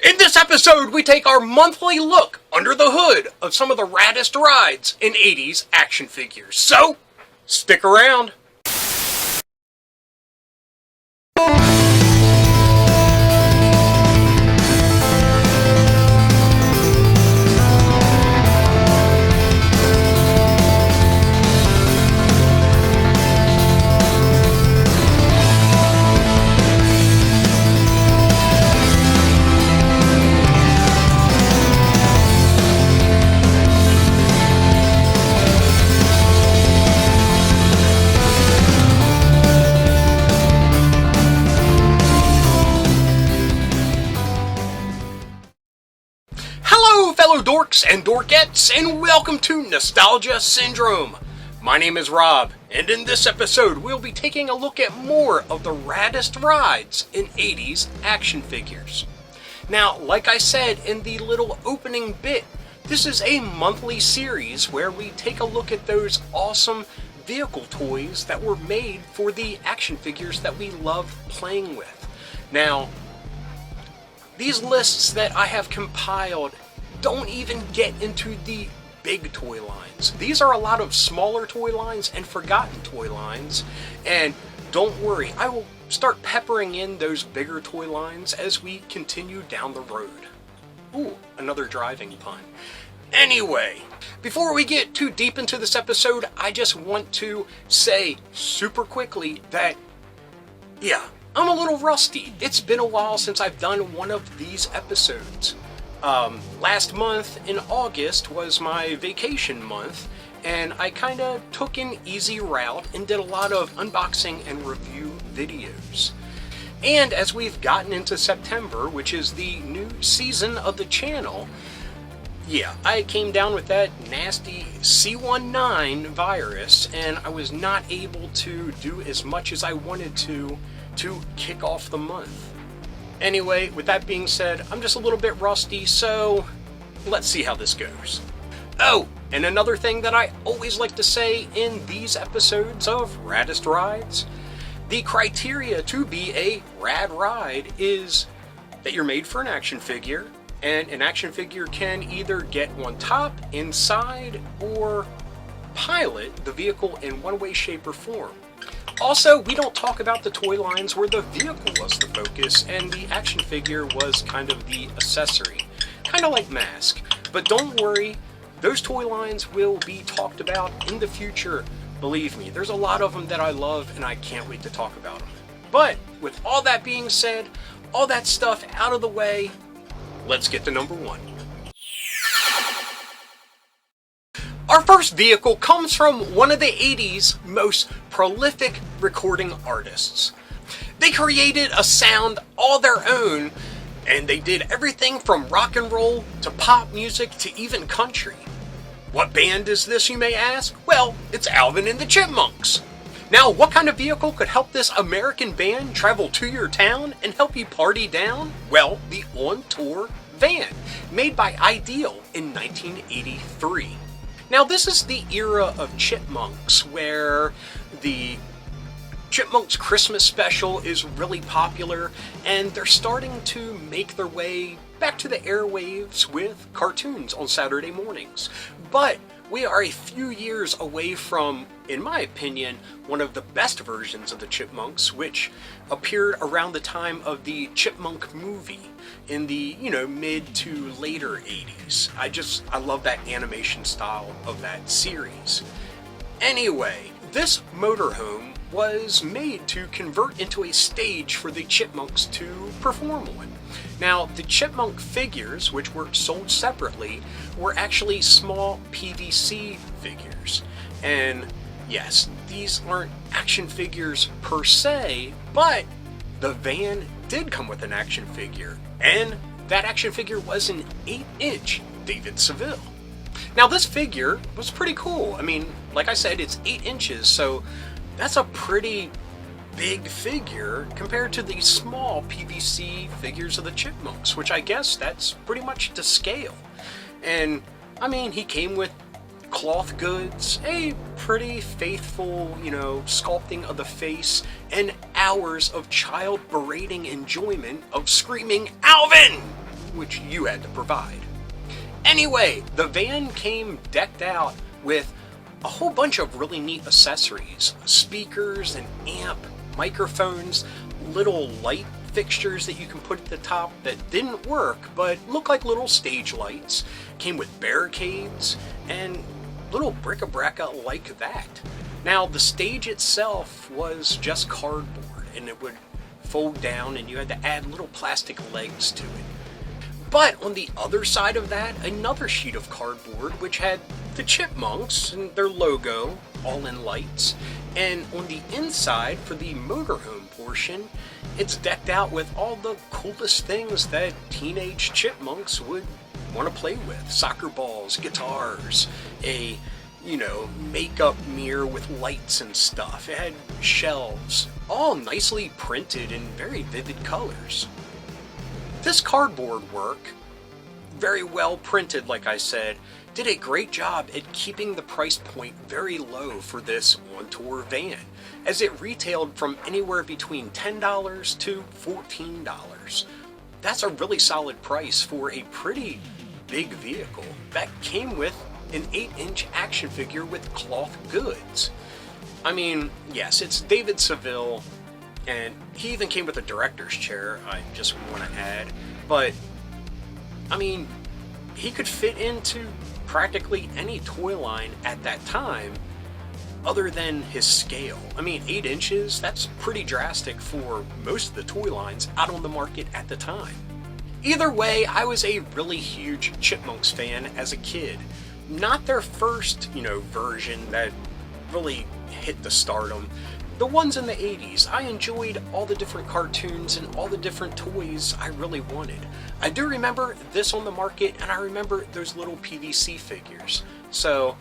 In this episode, we take our monthly look under the hood of some of the raddest rides in 80s action figures. So, stick around. Hello, fellow dorks and dorkettes, and welcome to Nostalgia Syndrome. My name is Rob, and in this episode, we'll be taking a look at more of the raddest rides in 80s action figures. Now, like I said in the little opening bit, this is a monthly series where we take a look at those awesome vehicle toys that were made for the action figures that we love playing with. Now, these lists that I have compiled don't even get into the big toy lines. These are a lot of smaller toy lines and forgotten toy lines, and don't worry, I will start peppering in those bigger toy lines as we continue down the road. Ooh, another driving pun. Anyway, before we get too deep into this episode, I just want to say super quickly that, I'm a little rusty. It's been a while since I've done one of these episodes. Last month in August was my vacation month, and I kind of took an easy route and did a lot of unboxing and review videos. And as we've gotten into September, which is the new season of the channel, I came down with that nasty C19 virus, and I was not able to do as much as I wanted to kick off the month. Anyway, with that being said, I'm just a little bit rusty, so let's see how this goes. Oh, and another thing that I always like to say in these episodes of Raddest Rides, the criteria to be a rad ride is that you're made for an action figure, and an action figure can either get on top, inside, or pilot the vehicle in one way, shape, or form. Also, we don't talk about the toy lines where the vehicle was the focus and the action figure was kind of the accessory. Kind of like Mask. But don't worry, those toy lines will be talked about in the future. Believe me, there's a lot of them that I love and I can't wait to talk about them. But with all that being said, all that stuff out of the way, let's get to number one. Our first vehicle comes from one of the 80s most prolific recording artists. They created a sound all their own, and they did everything from rock and roll to pop music to even country. What band is this, you may ask? Well, it's Alvin and the Chipmunks. Now, what kind of vehicle could help this American band travel to your town and help you party down? Well, the on-tour van, made by Ideal in 1983. Now, this is the era of Chipmunks, where the Chipmunks Christmas special is really popular, and they're starting to make their way back to the airwaves with cartoons on Saturday mornings. But we are a few years away from, in my opinion, one of the best versions of the Chipmunks, which appeared around the time of the Chipmunk movie in the, mid to later 80s. I love that animation style of that series. Anyway, this motorhome was made to convert into a stage for the Chipmunks to perform on. Now, the Chipmunk figures, which were sold separately, were actually small PVC figures. And yes, these aren't action figures per se, but the van did come with an action figure, and that action figure was an 8-inch David Seville. Now, this figure was pretty cool. I mean, like I said, it's 8 inches, so that's a pretty big figure compared to the small PVC figures of the Chipmunks, which I guess that's pretty much to scale. And, I mean, he came with cloth goods, a pretty faithful, sculpting of the face, and hours of child berating enjoyment of screaming, "Alvin! which you had to provide. Anyway, the van came decked out with a whole bunch of really neat accessories, speakers, an amp, microphones, little light fixtures that you can put at the top that didn't work but look like little stage lights, came with barricades, and little bric-a-brac like that. Now, the stage itself was just cardboard, and it would fold down, and you had to add little plastic legs to it. But on the other side of that, another sheet of cardboard which had the Chipmunks and their logo all in lights. And on the inside, for the motorhome portion, it's decked out with all the coolest things that teenage chipmunks would want to play with. Soccer balls, guitars, a makeup mirror with lights and stuff. It had shelves, all nicely printed in very vivid colors. This cardboard work, very well printed like I said, did a great job at keeping the price point very low for this on-tour van, as it retailed from anywhere between $10 to $14. That's a really solid price for a pretty big vehicle that came with an 8-inch action figure with cloth goods. I mean, yes, it's David Seville, and he even came with a director's chair, I just want to add, but, I mean, he could fit into practically any toy line at that time other than his scale. I mean, 8 inches, that's pretty drastic for most of the toy lines out on the market at the time. Either way, I was a really huge Chipmunks fan as a kid. Not their first, version that really hit the stardom. The ones in the 80s, I enjoyed all the different cartoons and all the different toys I really wanted. I do remember this on the market, and I remember those little PVC figures. So,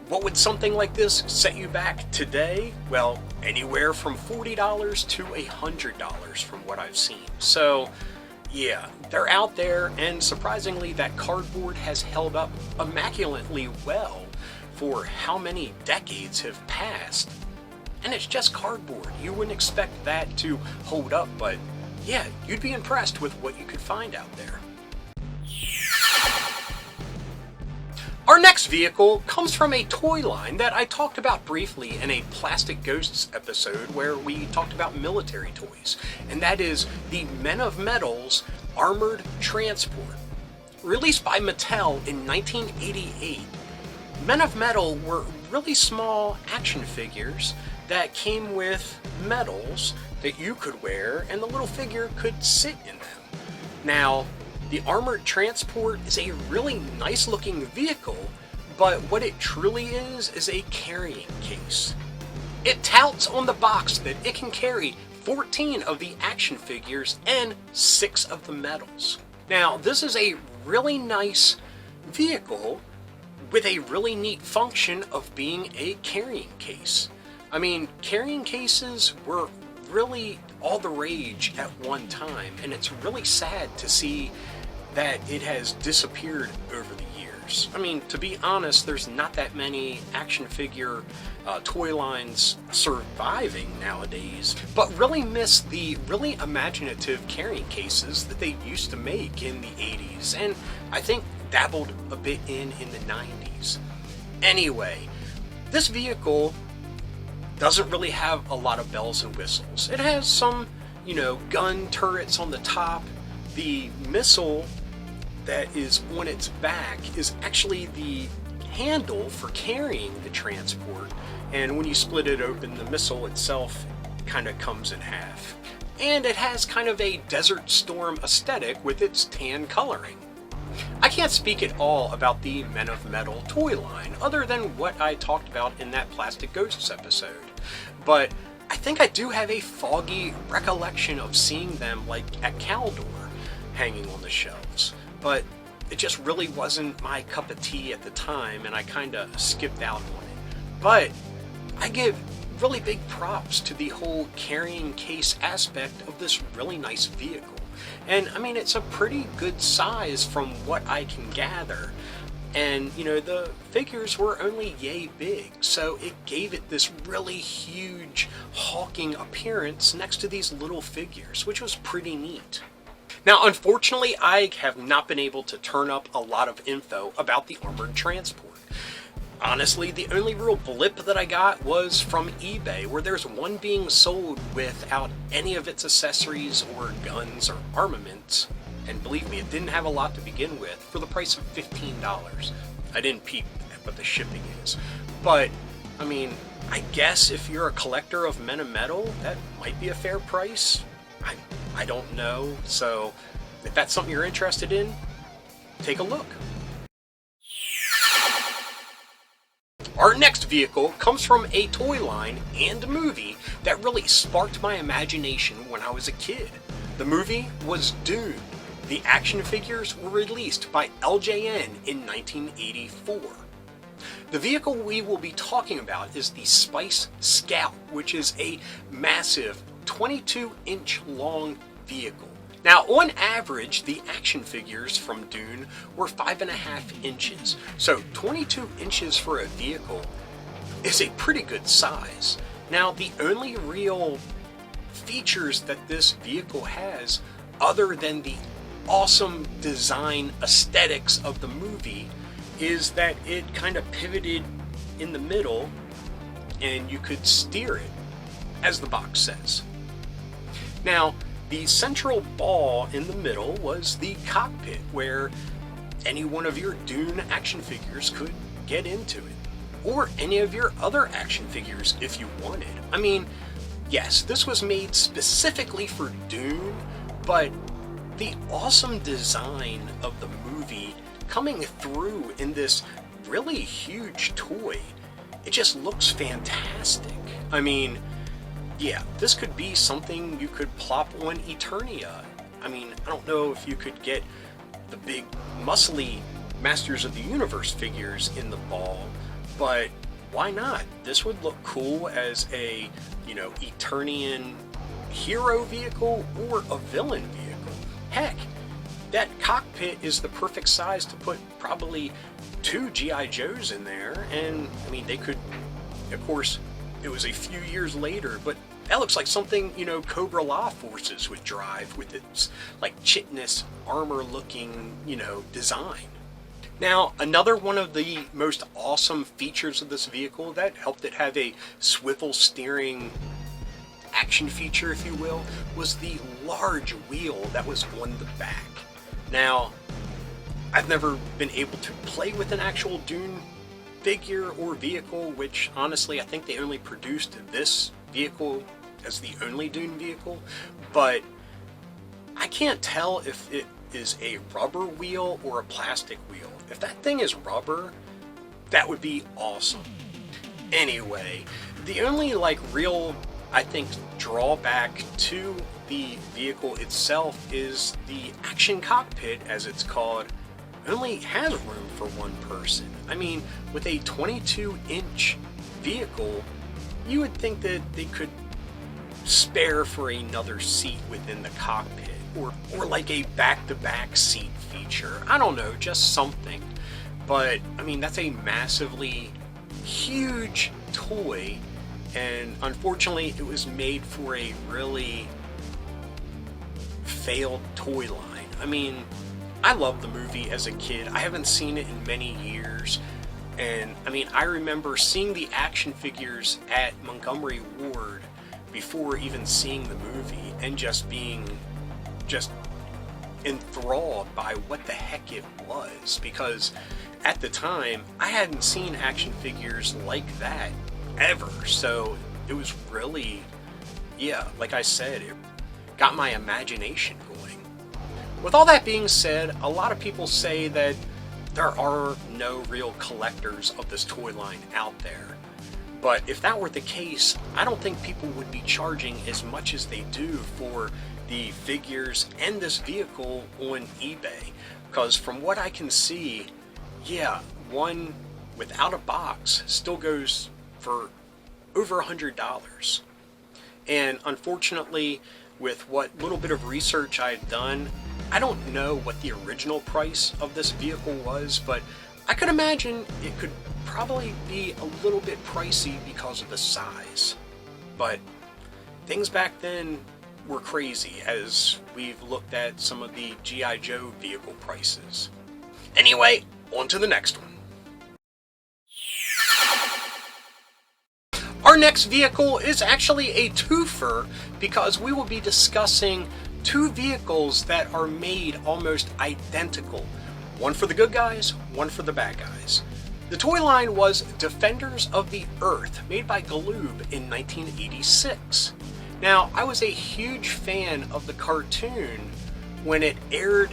what would something like this set you back today? Well, anywhere from $40 to $100 from what I've seen. So, yeah, they're out there, and surprisingly, that cardboard has held up immaculately well for how many decades have passed. And it's just cardboard. You wouldn't expect that to hold up, but yeah, you'd be impressed with what you could find out there. Our next vehicle comes from a toy line that I talked about briefly in a Plastic Ghosts episode where we talked about military toys, and that is the Men of Metal's Armored Transport. Released by Mattel in 1988, Men of Metal were really small action figures that came with medals that you could wear, and the little figure could sit in them. Now, the Armored Transport is a really nice looking vehicle, but what it truly is a carrying case. It touts on the box that it can carry 14 of the action figures and 6 of the medals. Now, this is a really nice vehicle with a really neat function of being a carrying case. I mean, carrying cases were really all the rage at one time, and it's really sad to see that it has disappeared over the years. I mean, to be honest, there's not that many action figure toy lines surviving nowadays, but really miss the really imaginative carrying cases that they used to make in the 80s, and I think dabbled a bit in the 90s. Anyway, this vehicle doesn't really have a lot of bells and whistles. It has some, gun turrets on the top. The missile that is on its back is actually the handle for carrying the transport, and when you split it open, the missile itself kind of comes in half. And it has kind of a Desert Storm aesthetic with its tan coloring. I can't speak at all about the Men of Metal toy line, other than what I talked about in that Plastic Ghosts episode. But I think I do have a foggy recollection of seeing them like at Caldor, hanging on the shelves. But it just really wasn't my cup of tea at the time, and I kind of skipped out on it. But I give really big props to the whole carrying case aspect of this really nice vehicle. And I mean, it's a pretty good size from what I can gather. And, the figures were only yay big, so it gave it this really huge, hulking appearance next to these little figures, which was pretty neat. Now, unfortunately, I have not been able to turn up a lot of info about the armored transport. Honestly, the only real blip that I got was from eBay, where there's one being sold without any of its accessories or guns or armaments. And believe me, it didn't have a lot to begin with, for the price of $15. I didn't peep at what the shipping is. But, I mean, I guess if you're a collector of Men of Metal, that might be a fair price. I don't know. So, if that's something you're interested in, take a look. Our next vehicle comes from a toy line and movie that really sparked my imagination when I was a kid. The movie was Dune. The action figures were released by LJN in 1984. The vehicle we will be talking about is the Spice Scout, which is a massive 22-inch long vehicle. Now, on average, the action figures from Dune were 5.5 inches. So 22 inches for a vehicle is a pretty good size. Now, the only real features that this vehicle has, other than the awesome design aesthetics of the movie, is that it kind of pivoted in the middle and you could steer it, as the box says. Now, the central ball in the middle was the cockpit, where any one of your Dune action figures could get into it, or any of your other action figures if you wanted. I mean, yes, this was made specifically for Dune, but the awesome design of the movie coming through in this really huge toy, it just looks fantastic. I mean, yeah, this could be something you could plop on Eternia. I mean, I don't know if you could get the big muscly Masters of the Universe figures in the ball, but why not? This would look cool as a, Eternian hero vehicle or a villain vehicle. Heck, that cockpit is the perfect size to put probably 2 G.I. Joes in there, and I mean, they could, of course, it was a few years later, but that looks like something, Cobra Law Forces would drive with its, chitinous armor-looking, design. Now, another one of the most awesome features of this vehicle that helped it have a swivel steering action feature, if you will, was the large wheel that was on the back. Now, I've never been able to play with an actual Dune figure or vehicle, which honestly I think they only produced this vehicle as the only Dune vehicle, but I can't tell if it is a rubber wheel or a plastic wheel. If that thing is rubber, that would be awesome. Anyway, the only real, I think, drawback to the vehicle itself is the action cockpit, as it's called, only has room for one person. I mean, with a 22-inch vehicle, you would think that they could spare for another seat within the cockpit, or like a back-to-back seat feature. I don't know, just something. But, I mean, that's a massively huge toy, and unfortunately it was made for a really failed toy line. I mean, I loved the movie as a kid. I haven't seen it in many years. And I mean, I remember seeing the action figures at Montgomery Ward before even seeing the movie and just being enthralled by what the heck it was. Because at the time, I hadn't seen action figures like that ever. So it was really, yeah, like I said, it got my imagination going. With all that being said, a lot of people say that there are no real collectors of this toy line out there. But if that were the case, I don't think people would be charging as much as they do for the figures and this vehicle on eBay. Because from what I can see, yeah, one without a box still goes for over $100. And unfortunately, with what little bit of research I've done, I don't know what the original price of this vehicle was, but I could imagine it could probably be a little bit pricey because of the size. But things back then were crazy as we've looked at some of the G.I. Joe vehicle prices. Anyway, on to the next one. Our next vehicle is actually a twofer because we will be discussing two vehicles that are made almost identical. One for the good guys, one for the bad guys. The toy line was Defenders of the Earth, made by Galoob in 1986. Now, I was a huge fan of the cartoon when it aired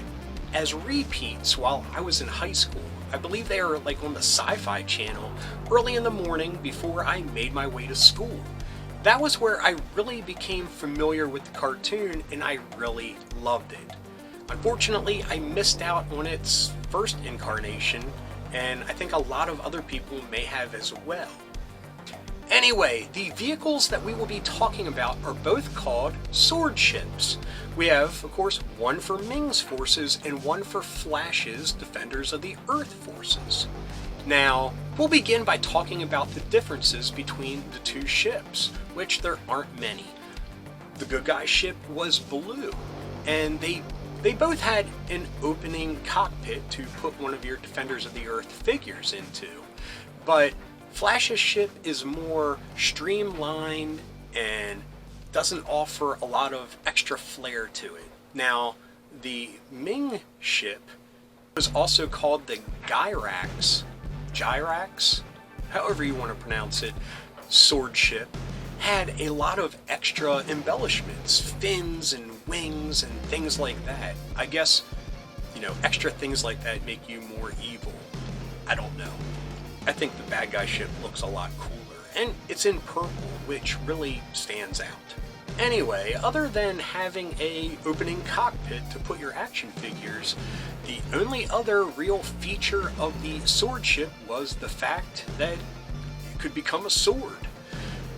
as repeats while I was in high school. I believe they were like on the Sci-Fi Channel early in the morning before I made my way to school. That was where I really became familiar with the cartoon and I really loved it. Unfortunately, I missed out on its first incarnation, and I think a lot of other people may have as well. Anyway, the vehicles that we will be talking about are both called sword ships. We have, of course, one for Ming's forces and one for Flash's Defenders of the Earth forces. Now, we'll begin by talking about the differences between the two ships, which there aren't many. The good guy ship was blue, and they both had an opening cockpit to put one of your Defenders of the Earth figures into, but Flash's ship is more streamlined and doesn't offer a lot of extra flair to it. Now, the Ming ship was also called the Gyrax, however you want to pronounce it, sword ship, had a lot of extra embellishments, fins and wings and things like that. I guess, extra things like that make you more evil. I don't know. I think the bad guy ship looks a lot cooler, and it's in purple, which really stands out. Anyway, other than having a opening cockpit to put your action figures, the only other real feature of the sword ship was the fact that it could become a sword.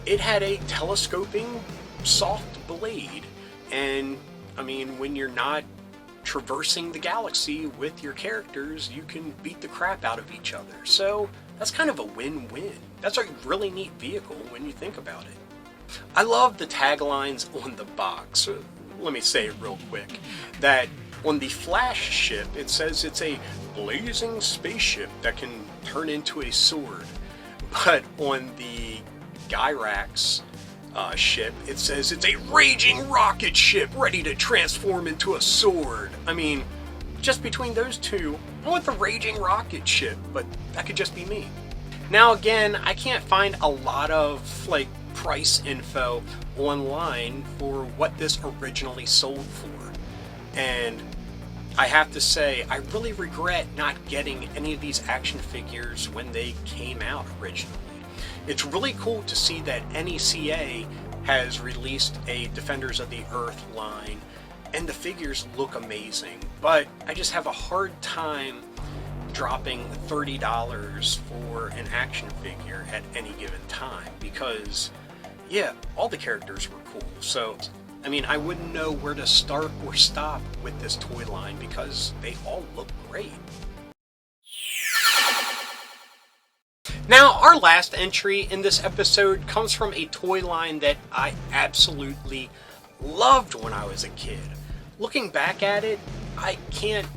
It had a telescoping soft blade, and when you're not traversing the galaxy with your characters, you can beat the crap out of each other. So that's kind of a win-win. That's a really neat vehicle when you think about it. I love the taglines on the box. Let me say it real quick. That on the Flash ship, it says it's a blazing spaceship that can turn into a sword. But on the Gyrax ship, it says it's a raging rocket ship ready to transform into a sword. Just between those two, I want the raging rocket ship, but that could just be me. Now again, I can't find a lot of price info online for what this originally sold for. And I have to say, I really regret not getting any of these action figures when they came out originally. It's really cool to see that NECA has released a Defenders of the Earth line, and the figures look amazing, but I just have a hard time dropping $30 for an action figure at any given time because, all the characters were cool. So, I wouldn't know where to start or stop with this toy line because they all look great. Now, our last entry in this episode comes from a toy line that I absolutely loved when I was a kid. Looking back at it, I can't...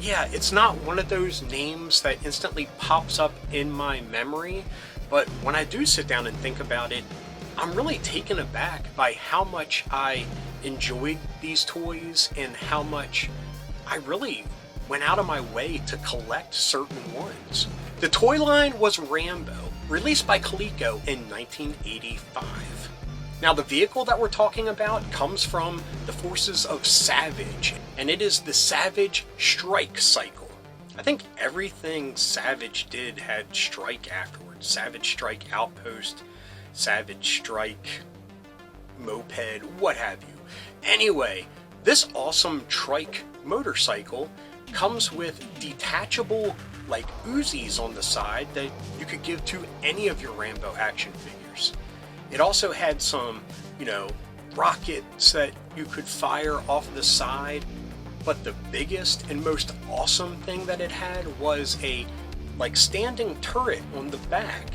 it's not one of those names that instantly pops up in my memory, but when I do sit down and think about it, I'm really taken aback by how much I enjoyed these toys and how much I really went out of my way to collect certain ones. The toy line was Rambo, released by Coleco in 1985. Now, the vehicle that we're talking about comes from the forces of Savage, and it is the Savage Strike Cycle. I think everything Savage did had Strike afterwards. Savage Strike Outpost, Savage Strike Moped, what have you. Anyway, this awesome trike motorcycle comes with detachable Uzis on the side that you could give to any of your Rambo action figures. It also had some, rockets that you could fire off the side, but the biggest and most awesome thing that it had was a standing turret on the back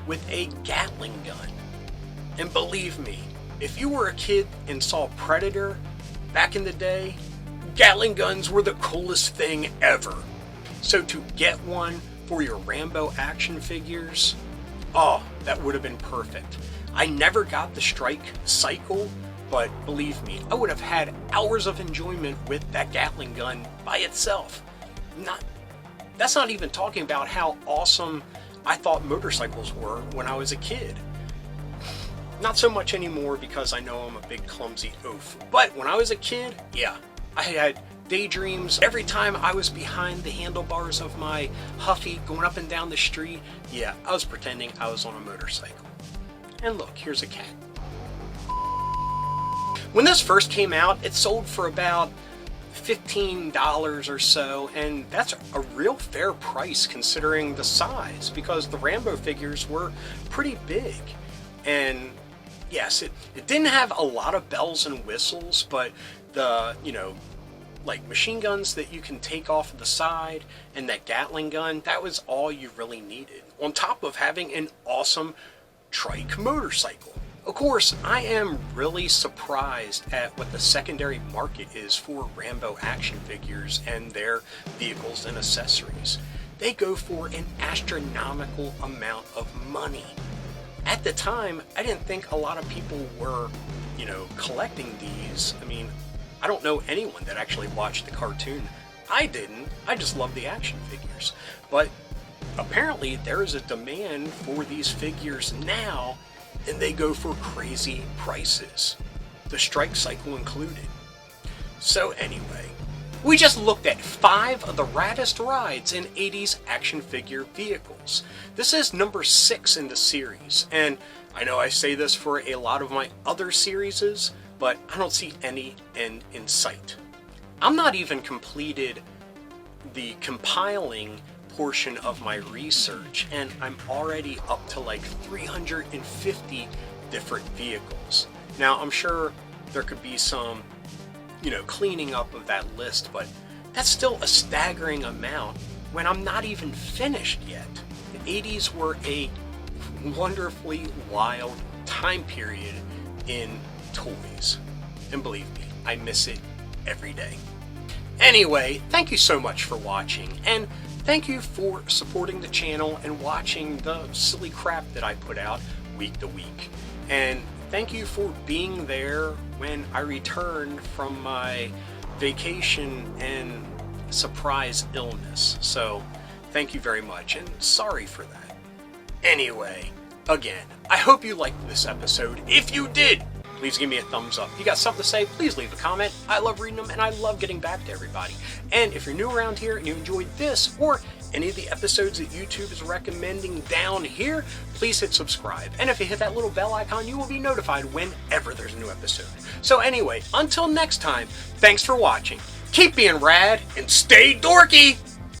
with a Gatling gun. And believe me, if you were a kid and saw Predator back in the day, Gatling guns were the coolest thing ever. So to get one for your Rambo action figures, oh, that would have been perfect. I never got the strike cycle, but believe me, I would have had hours of enjoyment with that Gatling gun by itself. That's not even talking about how awesome I thought motorcycles were when I was a kid. Not so much anymore because I know I'm a big clumsy oaf. But when I was a kid, yeah, I had daydreams. Every time I was behind the handlebars of my Huffy going up and down the street, yeah, I was pretending I was on a motorcycle. And look, here's a cat. When this first came out, it sold for about $15 or so, and that's a real fair price considering the size, because the Rambo figures were pretty big. And yes, it didn't have a lot of bells and whistles, but the, like machine guns that you can take off of the side and that Gatling gun, that was all you really needed, on top of having an awesome trike motorcycle. Of course, I am really surprised at what the secondary market is for Rambo action figures and their vehicles and accessories. They go for an astronomical amount of money. At the time, I didn't think a lot of people were, collecting these. I mean, I don't know anyone that actually watched the cartoon. I didn't. I just love the action figures. But apparently there is a demand for these figures now, and they go for crazy prices, the strike cycle included. So anyway, we just looked at 5 of the raddest rides in 80s action figure vehicles. This is number 6 in the series, and I know I say this for a lot of my other series, but I don't see any end in sight. I'm not even completed the compiling portion of my research, and I'm already up to like 350 different vehicles. Now, I'm sure there could be some, cleaning up of that list, but that's still a staggering amount when I'm not even finished yet. The 80s were a wonderfully wild time period in toys, and believe me, I miss it every day. Anyway, thank you so much for watching, and thank you for supporting the channel and watching the silly crap that I put out week to week. And thank you for being there when I returned from my vacation and surprise illness. So thank you very much, and sorry for that. Anyway, again, I hope you liked this episode. If you did, please give me a thumbs up. If you got something to say, please leave a comment. I love reading them, and I love getting back to everybody. And if you're new around here and you enjoyed this or any of the episodes that YouTube is recommending down here, please hit subscribe. And if you hit that little bell icon, you will be notified whenever there's a new episode. So anyway, until next time, thanks for watching. Keep being rad and stay dorky!